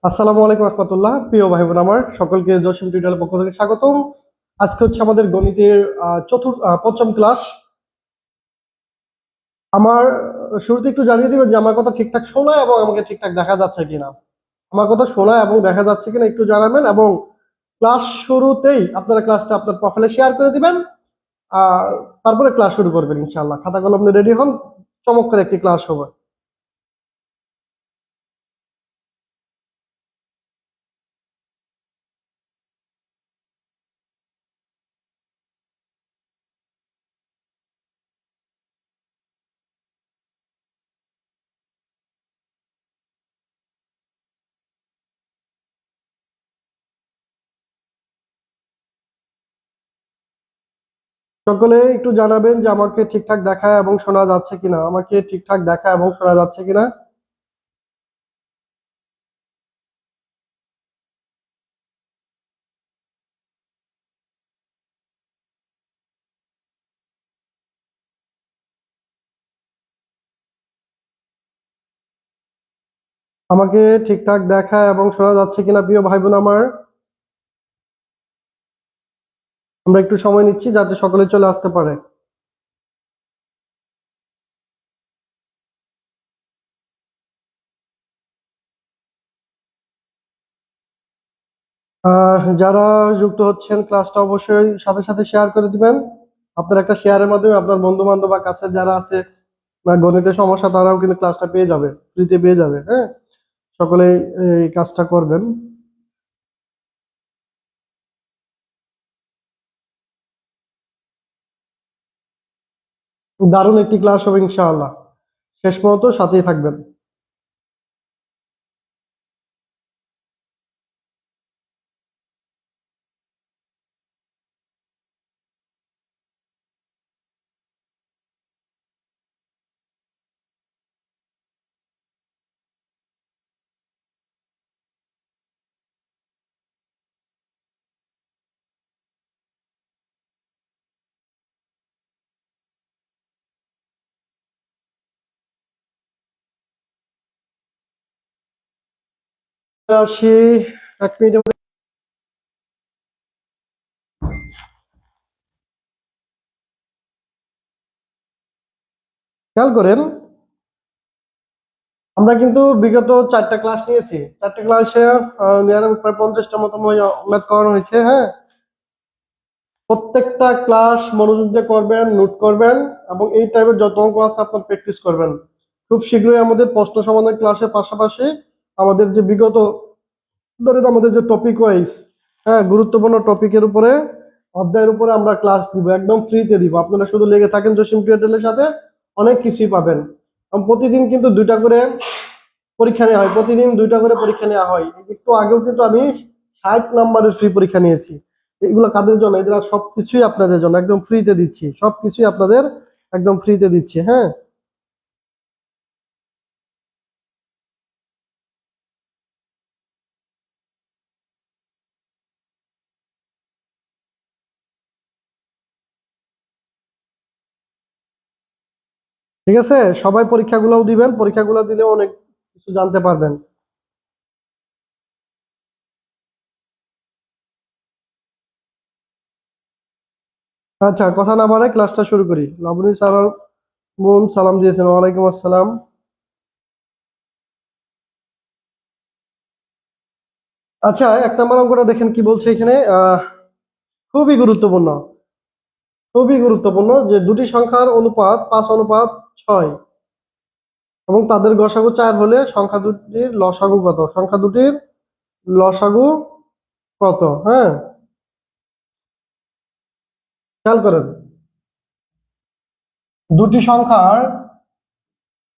আসসালামু আলাইকুম রহমতুল্লাহ। প্রিয় ভাই বোন আমার সকলকে জসিম টিউটোরিয়ালের পক্ষ থেকে স্বাগতম। আজকে হচ্ছে আমাদের গণিতের পঞ্চম ক্লাস। আমার শুরুতে একটু জানিয়ে দিবেন যে আমার কথা ঠিকঠাক শোনায় এবং আমাকে ঠিকঠাক দেখা যাচ্ছে কিনা। আমার কথা শোনায় এবং দেখা যাচ্ছে কিনা একটু জানাবেন, এবং ক্লাস শুরুতেই আপনারা ক্লাসটা আপনার প্রোফাইলে শেয়ার করে দিবেন। আর তারপরে ক্লাস শুরু করবেন ইনশাআল্লাহ। খাতা কলম নিয়ে রেডি হন, চমৎকার একটি ক্লাস হবে। সকলে একটু জানাবেন যে আমাকে ঠিকঠাক দেখা এবং শোনা যাচ্ছে কিনা, আমাকে ঠিকঠাক দেখা এবং শোনা যাচ্ছে কিনা। আমাকে ঠিকঠাক দেখা এবং শোনা যাচ্ছে কিনা প্রিয় ভাই বোন আমার। আমরা একটু সময় নিচ্ছি যাতে সকলে চলে আসতে পারে। যারা যুক্ত হচ্ছেন ক্লাসটা অবশ্যই সাথে সাথে শেয়ার করে দিবেন। আপনার একটা শেয়ারের মাধ্যমে আপনার বন্ধু বান্ধব বা কাছে যারা আছে গণিতের সমস্যা, তারাও কিন্তু ক্লাসটা পেয়ে যাবে, ফ্রিতে পেয়ে যাবে। হ্যাঁ, সকলে এই কাজটা করবেন। দারুণ একটি ক্লাস হবে ইনশাআল্লাহ। শেষ পর্যন্ত সাথেই থাকবেন। আসি 1 মিনিটের মধ্যে। খেয়াল করেন, আমরা কিন্তু বিগত 4টা ক্লাস নিয়েছি। 4টা ক্লাসে প্রায় 50টার মতো ম্যাথ করানো হয়েছে। হ্যাঁ, প্রত্যেকটা ক্লাস মনোযোগ দিয়ে করবেন, নোট করবেন, এবং এই টাইপের যত অঙ্ক আছে আপনার প্র্যাকটিস করবেন। খুব শীঘ্রই আমাদের প্রশ্ন সমাধান ক্লাসের পাশাপাশি আমাদের যে বিগত ধরেন আমাদের যে টপিক ওয়াইজ, হ্যাঁ, গুরুত্বপূর্ণ টপিকের উপরে, অধ্যায়ের উপরে আমরা ক্লাস দিব, একদম ফ্রিতে দিব। আপনারা শুধু লেগে থাকেন জসিম টিউটোরিয়ালের সাথে, অনেক কিছুই পাবেন। এবং প্রতিদিন কিন্তু 2টা করে পরীক্ষা নেওয়া হয়, প্রতিদিন 2টা করে পরীক্ষা নেওয়া হয়। এই যে একটু আগেও কিন্তু আমি 60 নম্বরের ফ্রি পরীক্ষা নিয়েছি। এগুলো কাদের জন্য? এগুলো সবকিছুই আপনাদের জন্য, একদম ফ্রিতে দিচ্ছি, সবকিছুই আপনাদের একদম ফ্রিতে দিচ্ছি। হ্যাঁ, ঠিক আছে। সবাই পরীক্ষাগুলোও দিবেন, পরীক্ষাগুলো দিলে অনেক কিছু জানতে পারবেন। আচ্ছা, কথা না বাড়াই ক্লাসটা শুরু করি। লাবণী স্যার বোন সালাম দিয়েছেন, ওয়ালাইকুম আসসালাম। আচ্ছা, 1 নম্বর অঙ্কটা দেখেন কি বলছে এখানে। খুবই গুরুত্বপূর্ণ, খুবই গুরুত্বপূর্ণ যে দুটি সংখ্যার অনুপাত 5:6, এবং তাদের গসাগু 4 হলে সংখ্যা দুটির লসাগু কত? সংখ্যা দুটির লসাগু কত? হ্যাঁ, খেয়াল করেন, দুটি সংখ্যার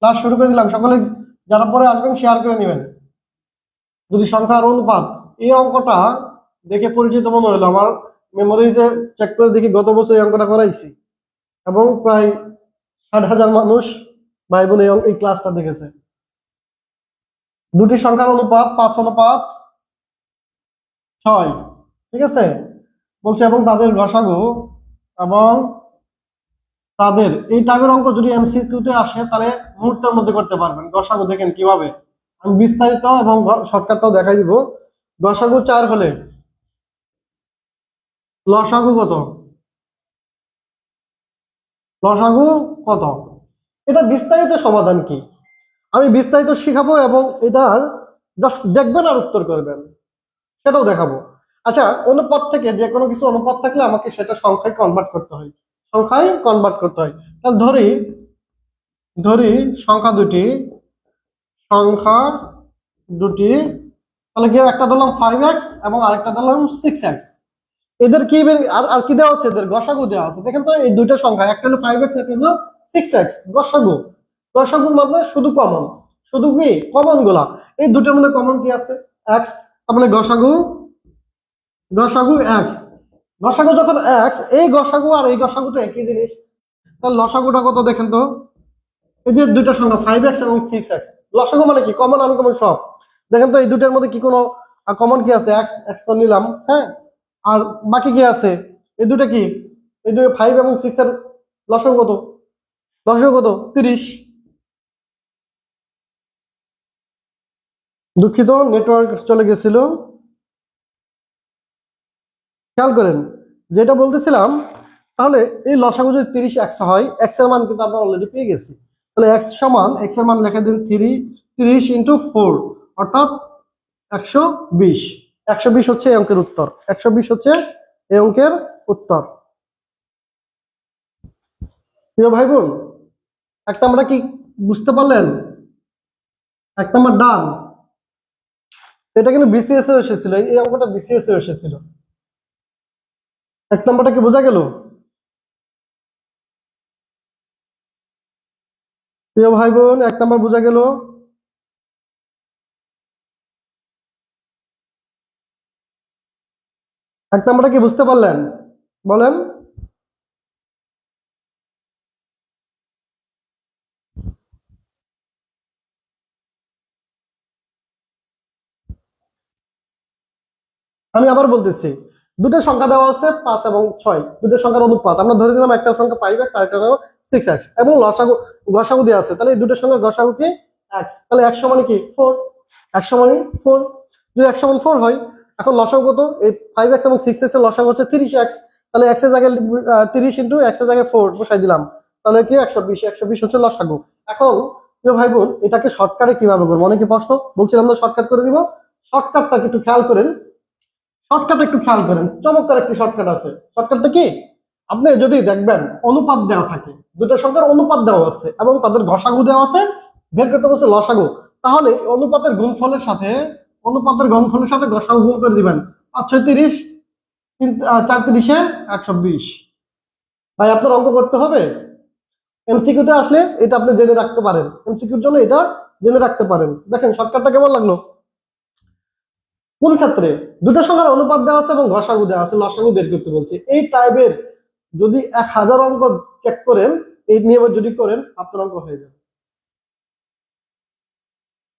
ক্লাস শুরু করে দিলাম। সকলে যারা পরে আসবেন শেয়ার করে নেবেন। দুটি সংখ্যার অনুপাত, এই অঙ্কটা দেখে পরিচিত মনে হলো আমার। মেমোরিজে চেক করে দেখি গত বছর এই অঙ্কটা করাইছি, এবং প্রায় 60,000 মানুষ ভাই বোন এই ক্লাসটা দেখেছে। দুটি সংখ্যার অনুপাত 5:6, ঠিক আছে। বলছে এবং তাদের গসাগু, এবং তাদের এই টাইপের অঙ্ক যদি এমসিকিউতে আসে তাহলে মুহূর্তের মধ্যে করতে পারবেন। গসাগু দেখেন কিভাবে, আমি বিস্তারিত এবং শর্টকাটটাও দেখাই দিব। গসাগু 4 হলে লসাগু কত? লসাগু কত? এটা বিস্তারিত সমাধান কি আমি বিস্তারিত শিখাবো, এবং এটার জাস্ট দেখবেন আর উত্তর করবেন, সেটাও দেখাবো। আচ্ছা, অনুপাত থেকে যে কোনো কিছু অনুপাত থাকলে আমাকে সেটা সংখ্যায় কনভার্ট করতে হয়, সংখ্যায় কনভার্ট করতে হয়। তাহলে ধরি ধরি সংখ্যা দুটি, সংখ্যা দুটি, তাহলে কি একটা দিলাম 5x এবং আরেকটা দিলাম 6x। এদের কি আর আর কি দেওয়া আছে? এদের গসাগু দেওয়া আছে। দেখেন তো এই দুইটা সংখ্যা, একটা হলো 5x, একটা হলো 6x। গসাগু, গসাগু মানে শুধু কমন, শুধু কি কমন গুলা। এই দুটোর মধ্যে কমন কি আছে? x। তার মানে গসাগু, গসাগু x। গসাগু যখন x, এই গসাগু আর এই গসাগু তো একই জিনিস। তাহলে লসাগুটা কত দেখেন তো? এই যে দুইটা সংখ্যা 5x এবং 6x, লসাগু মানে কি? কমন আনকমন সব। দেখেন তো এই দুটার মধ্যে কি কোনো কমন কি আছে? x, x তো নিলাম, হ্যাঁ। আর বাকি কি আছে? এই দুটো কি? এই দুটো 5 এবং 6 এর লসাগু কত? লসাগু কত? 30। দুঃখিত, নেটওয়ার্ক চলে গেছিল। খেয়াল করেন যেটা বলতেছিলাম। তাহলে এই লসাগু যদি 30 x হয়, x এর মান কিন্তু আমরা অলরেডি পেয়ে গেছি। তাহলে x সমান, x এর মান লেখা দিন 30 ইন্টু 4, অর্থাৎ 120। 120 হচ্ছে এই অঙ্কের উত্তর। 120 হচ্ছে এই অঙ্কের উত্তর। প্রিয় ভাই বোন, একটা আমরা কি বুঝতে পারলেন? এক নাম্বার ডান। এটা কিন্তু বিসিএস এ এসেছিল, এই অঙ্কটা বিসিএস এ এসেছিল। এক নাম্বারটা কি বোঝা গেল? প্রিয় ভাই বোন, এক নাম্বার বোঝা গেল? এক নাম্বারটা কি বুঝতে পারলেন? বলেন। আমি আবার বলতেছি, দুটো সংখ্যা দেওয়া আছে 5 এবং 6, দুটো সংখ্যার অনুপাত। আমরা ধরে দিলাম একটা সংখ্যা 5x, আরেকটা সংখ্যা 6x, এবং লসাগু, গসাগু দেওয়া আছে। তাহলে এই দুটো সংখ্যার গসাগু কি? x। তাহলে 100 মানে কি? 4। 100 মানে 4। যদি 100 মানে 4 হয়, এখন লসাগু কত? এই 5x এবং 6x এর লসাগু হচ্ছে 30x। তাহলে x এর জায়গায় 30 ইন্টু x এর জায়গায় 4 বসাই দিলাম। তাহলে কি? 120। 120 হচ্ছে লসাগু। এখন প্রিয় ভাই বোন, এটাকে শর্টকাটে কিভাবে করবো? অনেকে প্রশ্ন, বলছিলাম না শর্টকাট করে দিব। শর্টকাটটা একটু খেয়াল করেন। শর্টকাট একটু খেয়াল করেন, চমৎকার একটি শর্টকাট আছে। শর্টকাটটা কি? আপনি যদি দেখবেন অনুপাত দেওয়া থাকে, দুটো সংখ্যার অনুপাত দেওয়া আছে এবং তাদের গসাগু দেওয়া আছে, বের করতে বলছে লসাগু। তাহলে অনুপাতের গুণফলের সাথে, অনুপাতের গুণফলের সাথে গসাগু গুণ করে দিবেন। 5 6 30, 4 30 120। ভাই আপনার অঙ্ক করতে হবে। এমসিকিউতে আসলে এটা আপনি জেনে রাখতে পারেন, এমসিকিউর জন্য এটা জেনে রাখতে পারেন। দেখেন শর্টকাটটা কেমন লাগলো? কোন ক্ষেত্রে? দুটো সংখ্যার অনুপাত দেওয়া আছে এবং গসাগু দেওয়া আছে, লসাগু বের করতে বলছে। এই টাইপের যদি 1000 অঙ্ক চেক করেন, এই নিয়মে যদি করেন, আপনার অঙ্ক হয়ে যাবে।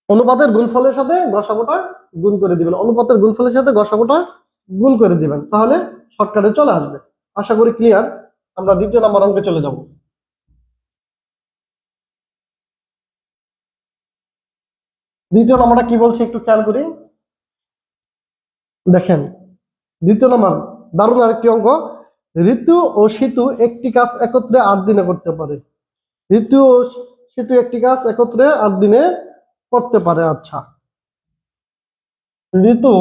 অনুপাতের গুণফলের সাথে গসাগুটা গুণ করে দিবেন, অনুপাতের গুণফলের সাথে গসাগুটা গুণ করে দিবেন, তাহলে শর্টকাটে চলে আসবে। আশা করি ক্লিয়ার। আমরা দ্বিতীয় নাম্বার অঙ্কে চলে যাব। দ্বিতীয় নাম্বারটা কি বলছে একটু খেয়াল করি। দেখেন দ্বিতীয় নাম্বার দারুণ আরেকটি অঙ্ক। ঋতু ও শীতু একটি কাজ একত্রে 8 দিনে করতে পারে। ঋতু ও শীতু একটি কাজ একত্রে 8 দিনে করতে পারে। আচ্ছা, ঋতু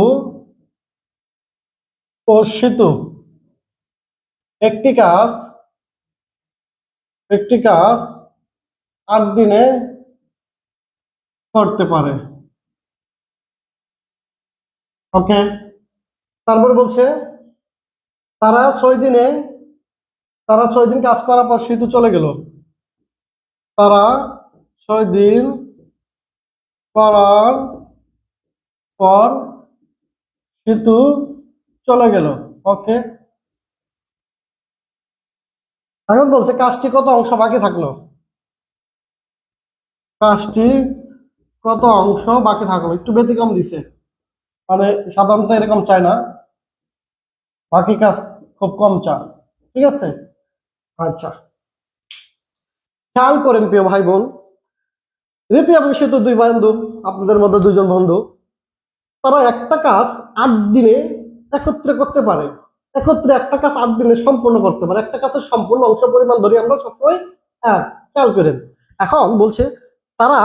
ও শীতু একটি কাজ, একটি কাজ 8 দিনে করতে পারে। ওকে, তারপর বলছে তারা 6 দিনে, তারা 6 দিন কাজ করার পর শীতু চলে গেল। তারা 6 দিন করার পর শীতু চলে গেল। ওকে, এখন বলছে কাজটি কত অংশ বাকি থাকলো। কাজটি কত অংশ বাকি থাকলো, একটু ব্যতিক্রম দিছে। মানে সাধারণত এরকম চায় না, বাকি কাজ খুব কম চায়। ঠিক আছে, আচ্ছা। খেয়াল করেন প্রিয় ভাই বোন, ঋতু এবং সেতু দুই বন্ধু, আপনাদের মধ্যে দুইজন বন্ধু, তারা একটা কাজ 8 দিনে একত্রে করতে পারে। একত্রে একটা কাজ 8 দিনে সম্পূর্ণ করতে পারে। একটা কাজের সম্পূর্ণ অংশ পরিমাণ ধরি আমরা সবসময় এক। খেয়াল করেন, এখন বলছে তারা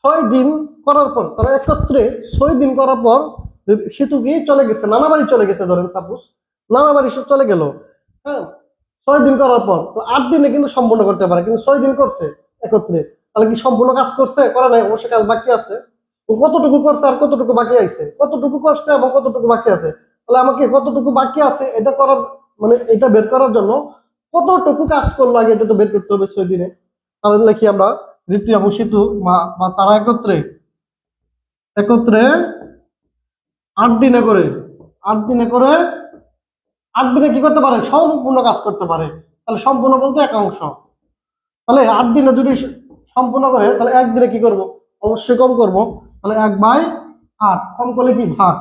6 দিন করার পর, তারা একত্রে 6 দিন করার পর সেতু গিয়ে চলে গেছে, নানা বাড়ি চলে গেছে, ধরেন সাপোজ নানা বাড়ি সব চলে গেল। হ্যাঁ, 6 দিন করার পর তো 8 দিনে কিন্তু সম্পূর্ণ করতে পারে, কিন্তু 6 দিন করছে একত্রে, তাহলে কি সম্পূর্ণ কাজ করছে? করে নাই, অবশ্যই কাজ বাকি আছে। ও কতটুকু করছে আর কতটুকু বাকি আছে, কতটুকু করছে এবং কতটুকু বাকি আছে, তাহলে আমাকে কতটুকু বাকি আছে এটা করার, মানে এটা বের করার জন্য কতটুকু কাজ করলো আগে এটা তো বের করতে হবে 6 দিনে। তাহলে লিখি আমরা ঋতু এবং সেতু বা তারা একত্রে একত্রে 8 দিনে করে, 8 দিনে করে 8 দিনে কি করতে পারে? সম্পূর্ণ কাজ করতে পারে। তাহলে সম্পূর্ণ বলতে এক অংশ। তাহলে 8 দিনে যদি সম্পূর্ণ করে, তাহলে একদিনে কি করব? অবশ্যই কম করব। তাহলে 1/8 কম করলে কি ভাগ।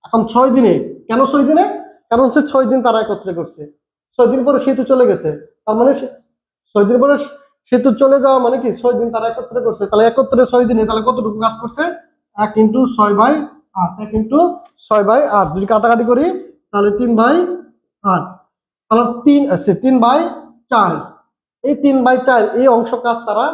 এখন 6 দিনে, কেন 6 দিনে? কারণ হচ্ছে 6 দিন তারা একত্রে করছে, 6 দিন পরে সেতু চলে গেছে। তার মানে 6 দিন পরে সেতু চলে যাওয়া মানে কি 6 দিন তারা একত্রে করছে। তাহলে একত্রে 6 দিনে তাহলে কতটুকু কাজ করছে? 1 × 6/8, 1 × 6/8 যদি কাটাকাটি করি তাহলে 3/8, তাহলে 3 আছে 3/4। এই 3/4 এই অংশ কাজ তারা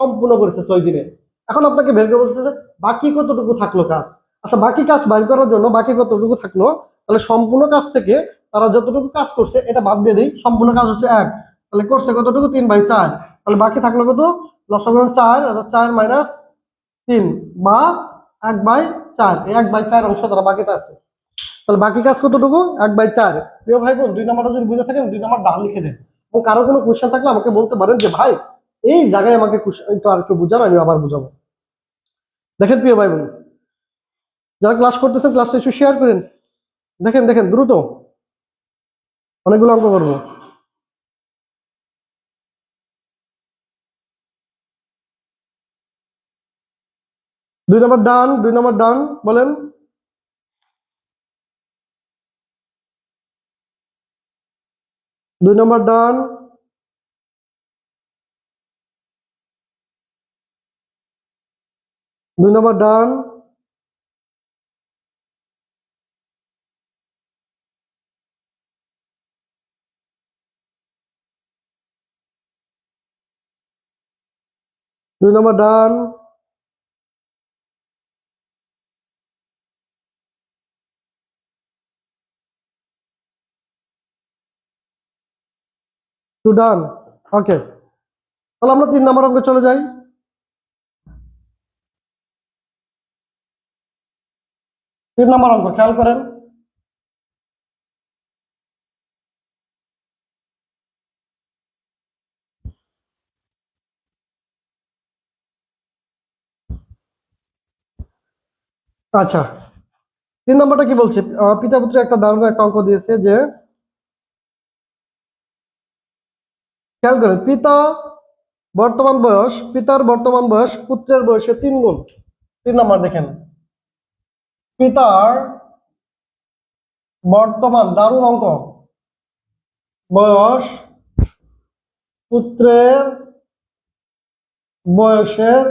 সম্পূর্ণ করেছে 6 দিনে। এখন আপনাকে বের করে বলছে যে বাকি কতটুকু থাকলো কাজ। আচ্ছা, বাকি কাজ বের করার জন্য বাকি কতটুকু থাকলো, তাহলে সম্পূর্ণ কাজ থেকে তারা যতটুকু কাজ করছে এটা বাদ দিয়ে দিই। সম্পূর্ণ কাজ হচ্ছে 1, তাহলে করছে কতটুকু? 3/4। তাহলে বাকি থাকলো কত? লসাগু 4, অর্থাৎ 4 - 3 বা 1/4। এই 1/4 অংশ তারা বাকিতে আছে। তাহলে বাকি কাজ কতটুকু? 1/4। প্রিয় ভাই বোন, 2 নম্বরটা যদি বুঝে থাকেন 2 নম্বর ডান লিখে দেন। এবং কারো কোনো কোশ্চেন থাকলে আমাকে বলতে পারেন যে ভাই এই জায়গায় আমাকে একটু আর একটু বুঝান, আমি আবার বুঝাবো। দেখেন প্রিয় ভাই বোন, যারা ক্লাস করতেছেন ক্লাসটা একটু শেয়ার করেন। দেখেন দেখেন দ্রুত, অনেকগুলো অঙ্ক করবো। 2 নম্বর ডান, 2 নম্বর ডান বলেন। 2 নম্বর ডান, 2 নম্বর ডান, 2 নম্বর ডান, 2 ডান। ওকে, তাহলে আমরা 3 নম্বর অঙ্কে চলে যাই। 3 নম্বর অঙ্ক খেয়াল করেন। আচ্ছা, 3 নম্বরটা কি বলছে? পিতা পুত্র একটা দারুণ একটা অঙ্ক দিয়েছে যে, খেয়াল করেন, পিতার বর্তমান বয়স পুত্রের বয়সে 3 গুণ। 3 নম্বর দেখেন, পিতার বর্তমান, দারুণ অঙ্ক, বয়স পুত্রের বয়সের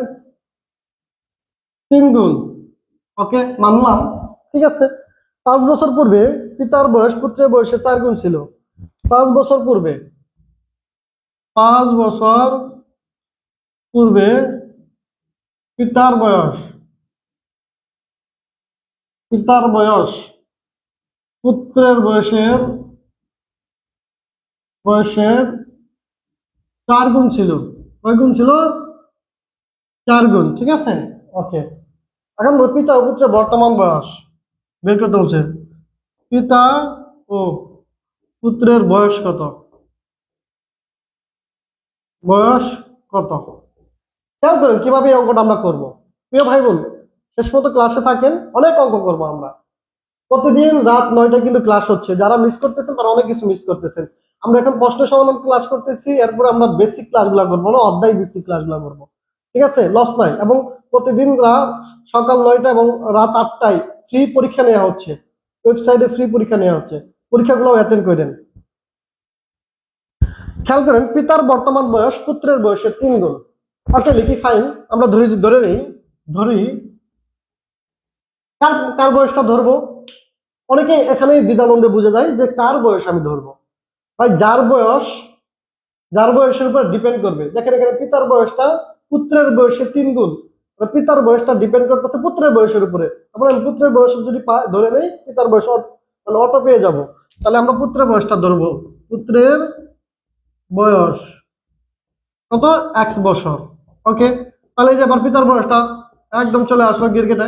3 গুণ। ওকে, মানলাম, ঠিক আছে। 5 বছর পূর্বে পিতার বয়স পুত্রের বয়সে 4 গুণ ছিল। 5 বছর পূর্বে, 5 বছর পূর্বে পিতার বয়স পুত্রের বয়সের 4 গুণ ছিল। কয় গুণ ছিল? 4 গুণ, ঠিক আছে। ওকে, এখন পিতা ও পুত্রের বর্তমান বয়স বের করতে বলছে। পিতা ও পুত্রের বয়স কত? বয়স কত? খেয়াল করেন কিভাবে এই অঙ্কটা আমরা করবো। প্রিয় ভাই বোন, শেষ মতো ক্লাসে থাকেন, অনেক অঙ্ক করবো আমরা। প্রতিদিন রাত 9টায় কিন্তু ক্লাস হচ্ছে। যারা মিস করতেছেন তারা অনেক কিছু মিস করতেছেন। আমরা এখন প্রশ্ন সমাধান ক্লাস করতেছি, এরপর আমরা বেসিক ক্লাসগুলো করবো না, অধ্যায় ভিত্তিক ক্লাসগুলো করবো, ঠিক আছে? লস নাই। এবং প্রতিদিন সকাল 9টা এবং রাত 8টায় ফ্রি পরীক্ষা নেওয়া হচ্ছে, ওয়েবসাইটে ফ্রি পরীক্ষা নেওয়া হচ্ছে, পরীক্ষাগুলো অ্যাটেন্ড করেন। খেয়াল করেন, পিতার বর্তমান বয়স পুত্রের বয়সের 3 গুণ। ওকে, লিখি ফাইন। আমরা ধরে নিই, ধরি কার কার বয়সটা ধরবো। অনেকে এখানে দ্বিধাদ্বন্দ্বে বুঝে যায় যে কার বয়স আমি ধরবো। ভাই যার বয়সের উপর ডিপেন্ড করবে। দেখেন এখানে পিতার বয়সটা পুত্রের বয়সে 3 গুণ, পিতার বয়সটা ডিপেন্ড করতেছে পুত্রের বয়সের উপরে। আমরা পুত্রের বয়স যদি ধরে নেই, পিতার বয়স মানে অটো পেয়ে যাব। তাহলে আমরা পুত্রের বয়সটা ধরবো। পুত্রের বয়স কত? x বছর। ওকে, তাহলে এই যে আবার পিতার বয়সটা একদম চলে আসলো গিরগিটে,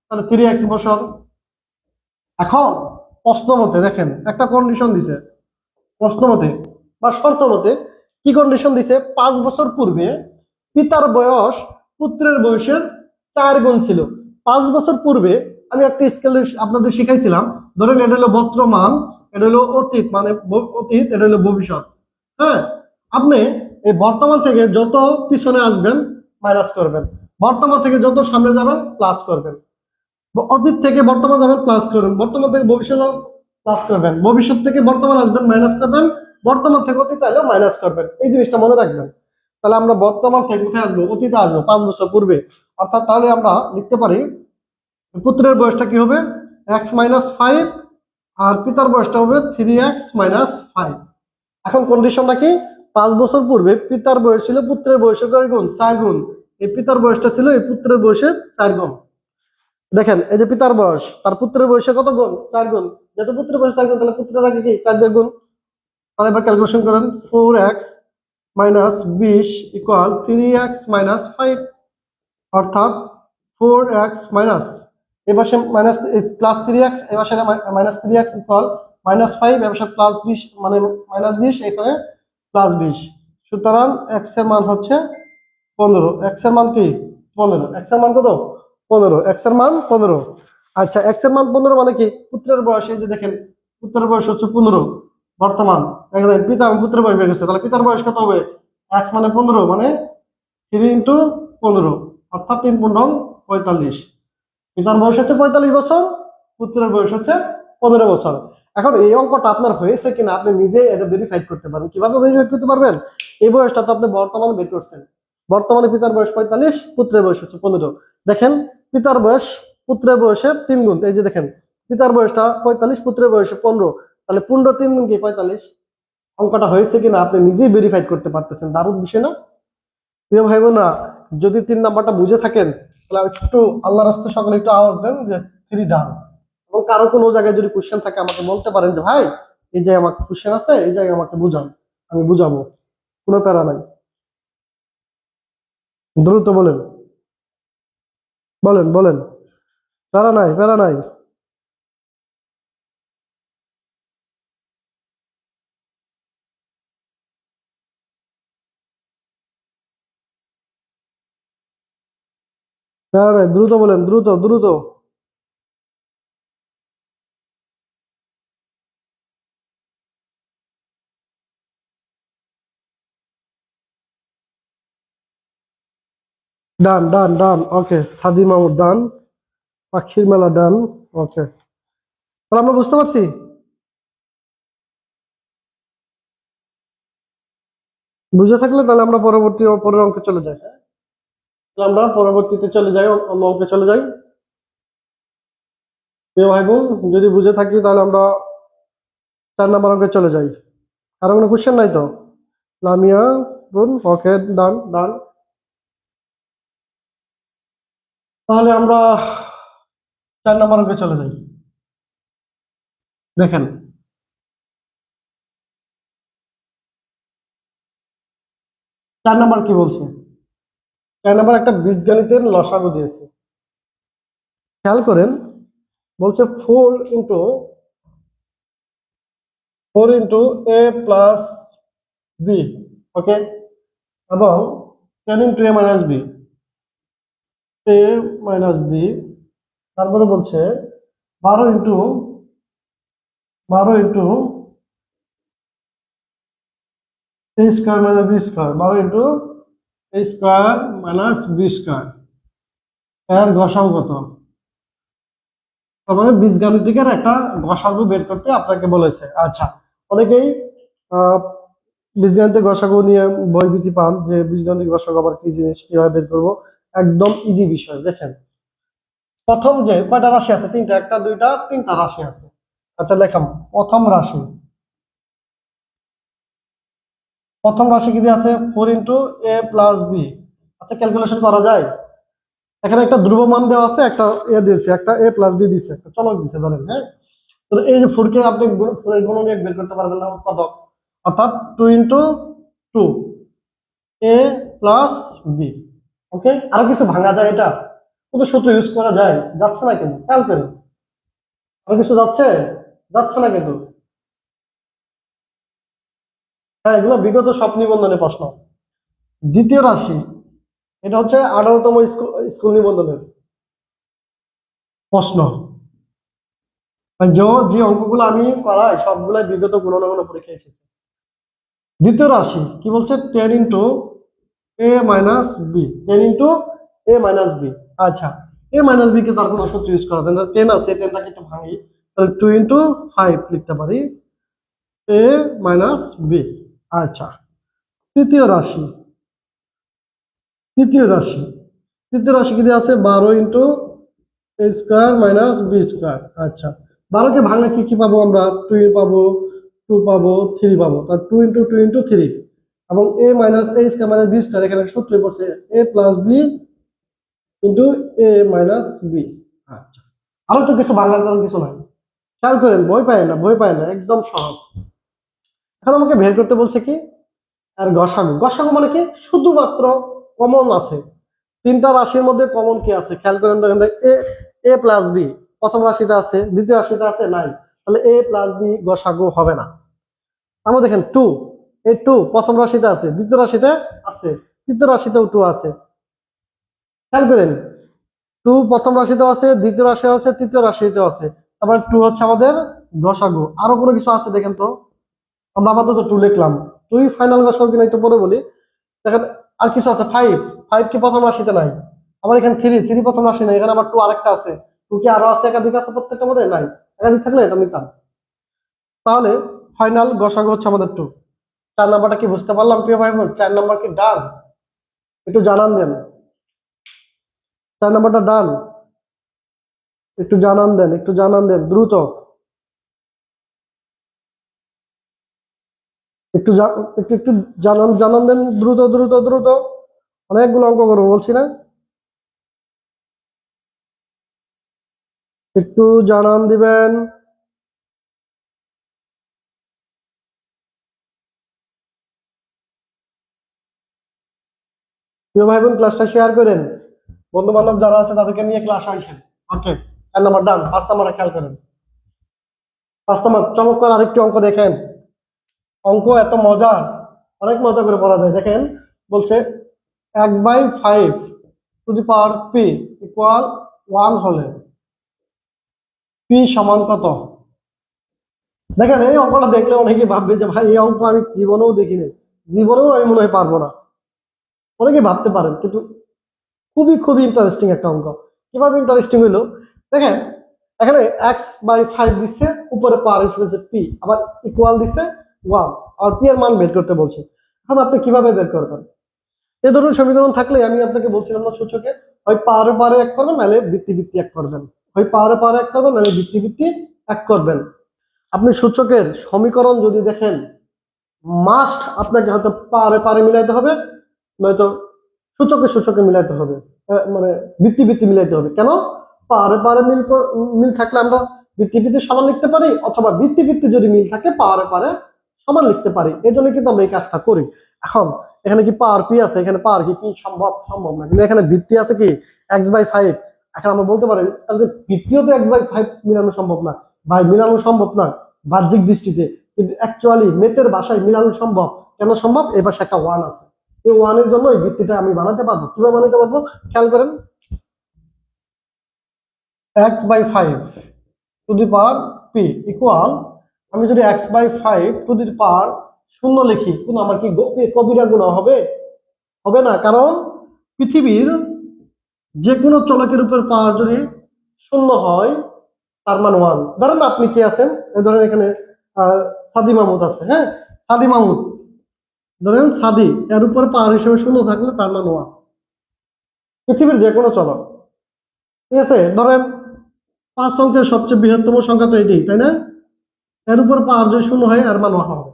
তাহলে 3x বছর। এখন প্রশ্ন মতে দেখেন একটা কন্ডিশন দিছে, প্রশ্ন মতে বা শর্ত মতে কি কন্ডিশন দিছে? 5 বছর পূর্বে পিতার বয়স পুত্রের বয়সের 4 গুণ ছিল। 5 বছর পূর্বে আমি একটা স্কেল আপনাদের শিখাইছিলাম, ধরেন এটা হলো বর্তমান, এটা হলো অতীত, মানে অতীত, এটা হলো ভবিষ্যৎ। হ্যাঁ, আপনি এই বর্তমান থেকে যত পিছনে আসবেন মাইনাস করবেন, বর্তমান থেকে যত সামনে যাবেন প্লাস করবেন, অতীত থেকে বর্তমান যাবেন প্লাস করবেন, বর্তমান থেকে ভবিষ্যৎ প্লাস করবেন, ভবিষ্যৎ থেকে বর্তমান আসবেন মাইনাস করবেন, বর্তমান থেকে অতীত আইলেও মাইনাস করবেন। এই জিনিসটা মনে রাখবেন। তাহলে আমরা বর্তমান থেকে কোথায় আসবো? অতীতে আসবো 5 বছর পূর্বে। অর্থাৎ তাহলে আমরা লিখতে পারি পুত্রের বয়সটা কি হবে? x-5, আর পিতার বয়সটা হবে 3x-5। এখন কন্ডিশনটা কি? 5 বছর পূর্বে পিতার বয়স ছিল পুত্রের বয়সের কয় গুণ? 4 গুণ। এই পিতার বয়সটা ছিল এই পুত্রের বয়সের 4 গুণ। দেখেন এই যে পিতার বয়স তার পুত্রের বয়সে কত গুণ? 4 গুণ। যেহেতু পুত্রের বয়স 4 গুণ, তাহলে পুত্রের আগে কি 4 গুণ। তাহলে এবার ক্যালকুলেশন করেন, 4x-20 ইকুয়াল 3x-5, অর্থাৎ 4x মাইনাস, এবার সে মাইনাস প্লাস 3x, এবার সেটা মাইনাস 3x ইকুয়াল -5, এবার সে প্লাস 20 মানে -20, এখানে +20। সুতরাং x এর মান হচ্ছে 15। x এর মান কি? 15। x এর মান কত? 15। x এর মান 15। আচ্ছা, x এর মান 15 মানে কি? পুত্রের বয়স, এই যে দেখেন পুত্রের বয়স হচ্ছে 15 বর্তমান। দেখেন পিতা পুত্রের বয়স বের গেছে, তাহলে পিতার বয়স কত হবে? x মানে 15, মানে 3 × 15, অর্থাৎ 3×15 = 45। পিতার বয়স হচ্ছে 45 বছর, পুত্রের বয়স হচ্ছে 15 বছর। এখন এই অঙ্কটা আপনার হয়েছে কিনা আপনি নিজে এটা ভেরিফাই করতে পারেন। কিভাবে ভেরিফাই করতে পারবেন? এই বয়সটা তো আপনি বর্তমানে বের করছেন। বর্তমানে পিতার বয়স 45, পুত্রের বয়স হচ্ছে 15। দেখেন পিতার বয়স পুত্রের বয়সে 3 গুণ। এই যে দেখেন পিতার বয়সটা 45, পুত্রের বয়সে 15, তাহলে 15 3 গুণ কি? 45। অঙ্কটা হয়েছে কিনা আপনি নিজেই ভেরিফাই করতে পারতেছেন। দারুণ বিষয় না? প্রিয় ভাই বোনা, যদি 3 নাম্বারটা বুঝে থাকেন তাহলে একটু আল্লাহ রাস্তায় সকলে একটু আওয়াজ দেন যে 3 ডান। এবং কারো কোনো জায়গায় যদি কোশ্চেন থাকে আমাকে বলতে পারেন যে ভাই এই জায়গায় আমার কোশ্চেন আছে, এই জায়গায় আমাকে বুঝান, আমি বুঝাবো, কোনো প্যারা নাই। দ্রুত বলেন, বলেন বলেন, প্যারা নাই, প্যারা নাই। প্যারা নাই, দ্রুত বলেন, দ্রুত দ্রুত। ডান ডান ডান, ওকে। সাদি মাহমুদ ডান, পাখির মেলা ডান, ওকে। তাহলে আমরা বুঝতে পারছি। বুঝে থাকলে তাহলে আমরা পরের অঙ্কে চলে যাই। তাহলে আমরা পরবর্তীতে চলে যাই, অন্য অঙ্কে চলে যাই। প্রিয় ভাই বোন, যদি বুঝে থাকি তাহলে আমরা 4 নাম্বার অঙ্কে চলে যাই। আর কোনো কোশ্চেন নাই তো? লামিয়া বোন, ওকে, ডান ডান। তাহলে আমরা 4 নাম্বার অঙ্কে চলে যাই। দেখেন 4 নাম্বার কি বলছে? 4 নাম্বার একটা বীজগণিতের লসাগু দিয়েছে, খেয়াল করেন। বলছে 4 × a প্লাস বি, ওকে, এবং 10 × a-b, তারপরে বলছে 12 × a square minus B square, 12 × a square minus B square, এর গসাগু কত? তার মানে বীজগাণিতিকের একটা গসাগু বের করতে আপনাকে বলেছে। আচ্ছা, অনেকেই বীজগণিতের গসাগু নিয়ে বই ভীতি পান যে বীজগণিতের গসাগু আবার কি জিনিস, কিভাবে বের করবো। একদম ইজি বিষয়। দেখেন প্রথম যে কয়টা রাশি আছে, তিনটা, একটা দুইটা তিনটা রাশি আছে। আচ্ছা লেখাম প্রথম রাশি কি দিয়ে আছে, 4 × a + b। আচ্ছা ক্যালকুলেশন করা যায়। এখানে একটা ধ্রুবমান দেওয়া আছে, একটা এ দিয়েছে, একটা a + b দিয়েছে, একটা চলক দিয়েছে ধরেন। হ্যাঁ, তো এই যে 4 কে আপনি গুণনীয়ক বের করতে পারবেন না, উৎপাদক, অর্থাৎ 2 × 2 a + b। ওকে, আরো কিছু ভাঙা যায়, এটা কোনো সূত্র ইউজ করা যায়, যাচ্ছে না কিন্তু, খেয়াল করেন আরো কিছু যাচ্ছে, যাচ্ছে না কিন্তু। হ্যাঁ, এগুলো বিগত সব নিবন্ধনের প্রশ্ন। দ্বিতীয় রাশি, এটা হচ্ছে 18তম স্কুল নিবন্ধনের প্রশ্ন। যে অঙ্কগুলো আমি করাই সবগুলাই বিগত কোনো না কোনো পরীক্ষা এসেছে। দ্বিতীয় রাশি কি বলছে, 10 × a - b, 10 × a - b। আচ্ছা, a - b কে তার কোনো সূত্র ইউজ করা যায় না, 10 আছে, 10টাকে একটু ভাঙি, তাহলে 2 × 5 লিখতে পারি, a - b। আচ্ছা, তৃতীয় রাশি, তৃতীয় রাশি, তৃতীয় রাশি কি দিয়ে আছে, 12 × a² - b²। আচ্ছা, 12কে ভাঙলে কি কি পাবো আমরা, 2 পাবো, 2 পাবো, 3 পাবো, তার 2 × 2 × 3, এবং a - a² - b², এখানে সূত্রে পড়ছে a + b × a - b। আচ্ছা, আরো তো কিছু বাংলার কোনো কিছু নাই, খেয়াল করেন, বই পায় না, বই পায় না, একদম সহজ। এখন আমাকে বের করতে বলছে কি, আর গসাগু। গসাগু মানে কি, শুধুমাত্র কমন আছে, তিনটা রাশির মধ্যে কমন কি আছে, খেয়াল করেন তো, a + b প্রথম রাশিতে আছে, দ্বিতীয় রাশিতে আছে, নাই, তাহলে a + b গসাগু হবে না। আমরা দেখেন 2, এই 2 প্রথম রাশিতে আছে, দ্বিতীয় রাশিতে আছে, তৃতীয় রাশিতেও 2 আছে। খেয়াল করেন, 2 প্রথম রাশিতেও আছে, দ্বিতীয় রাশিতে আছে, তৃতীয় রাশিতেও আছে, তারপর 2 হচ্ছে আমাদের গসাগু। আরো কোনো কিছু আছে দেখেন তো, আমরা আপাতত 2 লিখলাম, 2 ফাইনাল গসাগু কিনা একটু পরে বলি। দেখেন আর কিছু আছে, 5, 5 কি প্রথম রাশিতে নাই, আবার এখানে 3 প্রথম রাশি নাই, এখানে আবার 2 আরেকটা আছে, 2 কি আরো আছে, একাধিক আছে প্রত্যেকটার মধ্যে, নাই, একাধিক থাকলে এটা নিতাম। তাহলে ফাইনাল গসাগু হচ্ছে আমাদের 2। 4 নাম্বারটা কি বুঝতে পারলাম প্রিয় ভাই বোন, 4 নাম্বার কি ডান, একটু জানান দেন, 4 নাম্বারটা ডান, একটু জানান দেন, একটু জানান দেন দ্রুত, একটু একটু একটু জানান জানান দেন, দ্রুত দ্রুত দ্রুত, অনেকগুলো অঙ্ক করবো বলছি না, একটু জানান দিবেন। প্রিয় ভাই বোন, ক্লাসটা শেয়ার করেন, বন্ধু বান্ধব যারা আছে তাদেরকে নিয়ে ক্লাস আসেন। ওকে, 4 নাম্বার ডান। 5 নাম্বারে খেয়াল করেন, 5 নাম্বার চমৎকার আরেকটি অঙ্ক দেখেন, অঙ্ক এত মজা, অনেক মজা করে পড়া যায়। দেখেন বলছে 1/5 p = 1 হলে p সমান কত। দেখেন এই অঙ্কটা দেখলে অনেকে ভাববে যে ভাই এই অঙ্ক আমি জীবনেও দেখিনি, জীবনেও আমি মনে হয় পারবো না, অনেকে ভাবতে পারেন, কিন্তু খুবই খুবই ইন্টারেস্টিং একটা অঙ্ক। কিভাবে ইন্টারেস্টিং হইলো, দেখেন এখানে x/5 দিচ্ছে, উপরে পাওয়ার হিসেবে পি, আবার ইকুয়াল দিচ্ছে 1, আর পি এর মান বের করতে বলছে। এখন আপনি কিভাবে বের করবেন, এই ধরুন সমীকরণ থাকলে আমি আপনাকে বলছিলাম না সূচকে, হয় পাওয়ারে পাওয়ারে এক করবেন, নাহলে ভিত্তি ভিত্তি এক করবেন, হয় পাওয়ারে পাওয়ারে এক করবেন, নাহলে ভিত্তি ভিত্তি এক করবেন। আপনি সূচকের সমীকরণ যদি দেখেন, মাস্ট আপনাকে হয়তো পারে পারে মিলাইতে হবে, নয়তো সূচকে সূচকে মিলাইতে হবে, মানে বৃত্তি বৃত্তি মিলাইতে হবে। কেন, পারে পারে মিল থাকলে আমরা বৃত্তি বৃত্তি সমান লিখতে পারি, অথবা বৃত্তি বৃত্তি যদি মিল থাকে পারে পারে সমান লিখতে পারি, এই জন্য কিন্তু আমরা এই কাজটা করি। এখন এখানে কি পাওয়ার পি আছে, এখানে পাওয়ার কি পি সম্ভব, সম্ভব না, কিন্তু এখানে বৃত্তি আছে কি x/5। এখন আমরা বলতে পারি যে বৃত্তিও তো x/5 মিলানো সম্ভব না, ভাই মিলানো সম্ভব না বাহ্যিক দৃষ্টিতে, কিন্তু অ্যাকচুয়ালি মেথের ভাষায় মিলানো সম্ভব। কেন সম্ভব, এই পাশে একটা 1 আছে, এই 1 এর জন্য এই ভিত্তিটা আমি বানাতে পারবো। কিভাবে বানাতে পারবো, খেয়াল করেন, x/5 p ইকুয়াল, আমি যদি x/5 লিখি, কোন আমার কি কবিরা গুণ হবে, হবে না, কারণ পৃথিবীর যে কোনো চলকের উপর পাওয়ার যদি 0 হয় তার মান 1। ধরেন আপনি কি আছেন, ধরেন এখানে সাদি মাহমুদ আছে, হ্যাঁ সাদি মাহমুদ, ধরেন সাদি, এর উপরে পাওয়ার হিসেবে শূন্য থাকলে তার মান 1। পৃথিবীর যে কোনো চলক, ঠিক আছে, ধরেন 5 অঙ্কের সবচেয়ে বৃহত্তম সংখ্যা তো এটি, তাই না? এর উপরে পাওয়ার যদি শূন্য হয় এর মান 1 হবে।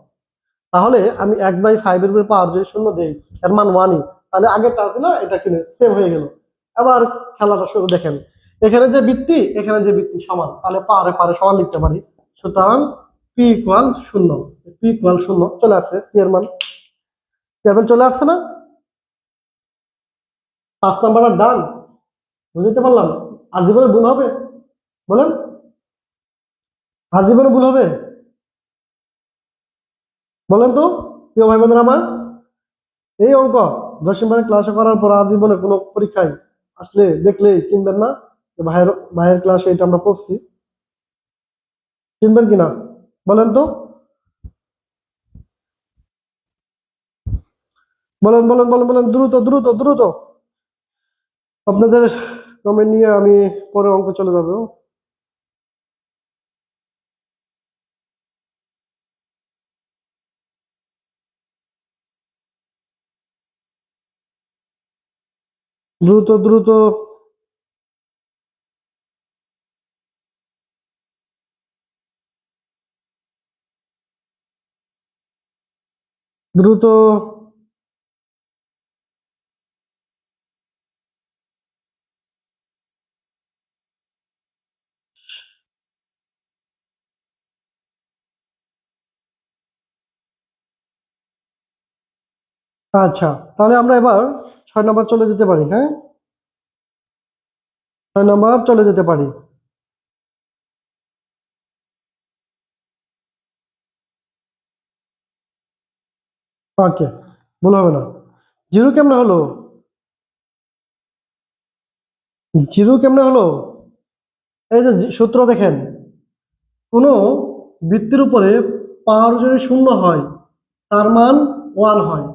তাহলে আমি x/5 এর উপরে পাওয়ার যদি শূন্য দেই এর মান 1ই, তাহলে আগেরটা আছে না, এটা কিনে সেম হয়ে গেল। আবার খেলাটা শুরু দেখেন, এখানে যে বৃত্তি এখানে যে বৃত্তি সমান, তাহলে পারে পারে সমান লিখতে পারি। সুতরাং p ইকুয়াল 0, p ইকুয়াল 0 চলে আসছে, p এর মান চলে আসছে না? 5 নাম্বারটা ডান। বুঝতে পারলাম? আজীবনে ভুল হবে? বলেন, আজীবনে ভুল হবে? বলেন তো প্রিয় ভাই বোনেরা আমার, এই অঙ্ক দশম ক্লাসে করার পর আজীবনে কোনো পরীক্ষায় আসলে দেখলেই চিনবেন না যে ভাইয়ের ভাইয়ের ক্লাসে এটা আমরা পড়ছি? চিনবেন কিনা বলেন তো? বলেন বলেন বলেন বলেন, দ্রুত দ্রুত দ্রুত। আপনাদের কমেন্ট নিয়ে আমি পরে অঙ্ক চলে যাবো। দ্রুত দ্রুত। দ্রুত। আচ্ছা, তাহলে আমরা এবার 6 নাম্বার চলে যেতে পারি। হ্যাঁ, 6 নাম্বার চলে যেতে পারি। ওকে, ভুল হবে না। জিরো কেমনে হলো? জিরো কেমনে হলো? এই যে সূত্র দেখেন, কোনো বৃত্তের উপরে পাওয়ার যদি শূন্য হয় তার মান 1 হয়।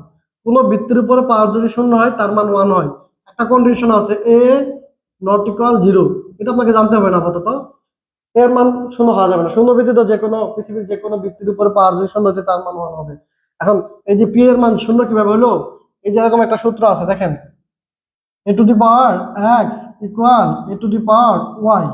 কোনো বৃত্তের উপরে পাওয়ার যদি শূন্য হয় তার মান 1 হয়। একটা কন্ডিশন আছে, এ নট ইকুয়াল 0, এটা আপনাকে জানতে হবে না আপাতত। এর মান শূন্য হওয়া যাবে না, শূন্য ব্যতীত যে কোনো পৃথিবীর যে কোনো বৃত্তের উপরে পাওয়ার যদি শূন্য হচ্ছে তার মান 1 হবে। এখন এই যে পি এর মান শূন্য কিভাবে হলো? এই যে এরকম একটা সূত্র আছে দেখেন, A to the power X equal A to the power Y.